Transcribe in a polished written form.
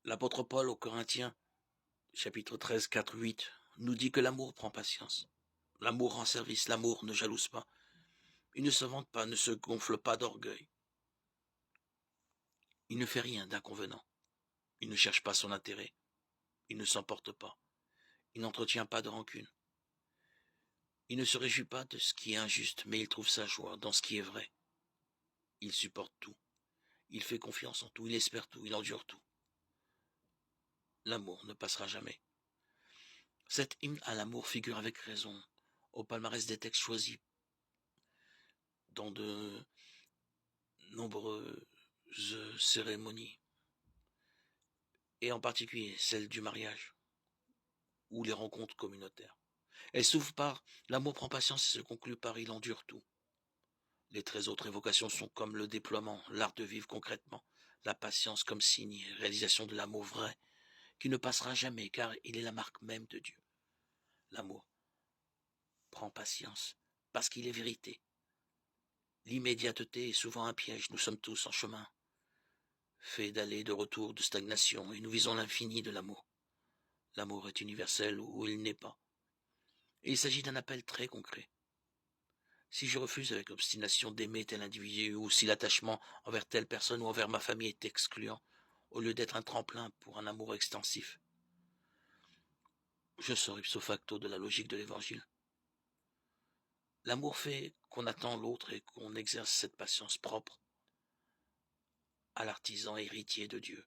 L'apôtre Paul aux Corinthiens, chapitre 13, 4, 8, nous dit que l'amour prend patience. L'amour rend service, l'amour ne jalouse pas. Il ne se vante pas, ne se gonfle pas d'orgueil. Il ne fait rien d'inconvenant. Il ne cherche pas son intérêt. Il ne s'emporte pas. Il n'entretient pas de rancune. Il ne se réjouit pas de ce qui est injuste, mais il trouve sa joie dans ce qui est vrai. Il supporte tout. Il fait confiance en tout. Il espère tout. Il endure tout. L'amour ne passera jamais. Cet hymne à l'amour figure avec raison au palmarès des textes choisis dans de nombreuses cérémonies, et en particulier celle du mariage ou les rencontres communautaires. Elle s'ouvre par « L'amour prend patience et se conclut par « Il endure tout ». Les 13 autres évocations sont comme le déploiement, l'art de vivre concrètement, la patience comme signe et réalisation de l'amour vrai, qui ne passera jamais car il est la marque même de Dieu. L'amour prend patience parce qu'il est vérité. L'immédiateté est souvent un piège, nous sommes tous en chemin, fait d'aller, de retour, de stagnation, et nous visons l'infini de l'amour. L'amour est universel ou il n'est pas. Et il s'agit d'un appel très concret. Si je refuse avec obstination d'aimer tel individu, ou si l'attachement envers telle personne ou envers ma famille est excluant, au lieu d'être un tremplin pour un amour extensif, je sors ipso facto de la logique de l'évangile. L'amour fait qu'on attend l'autre et qu'on exerce cette patience propre à l'artisan héritier de Dieu.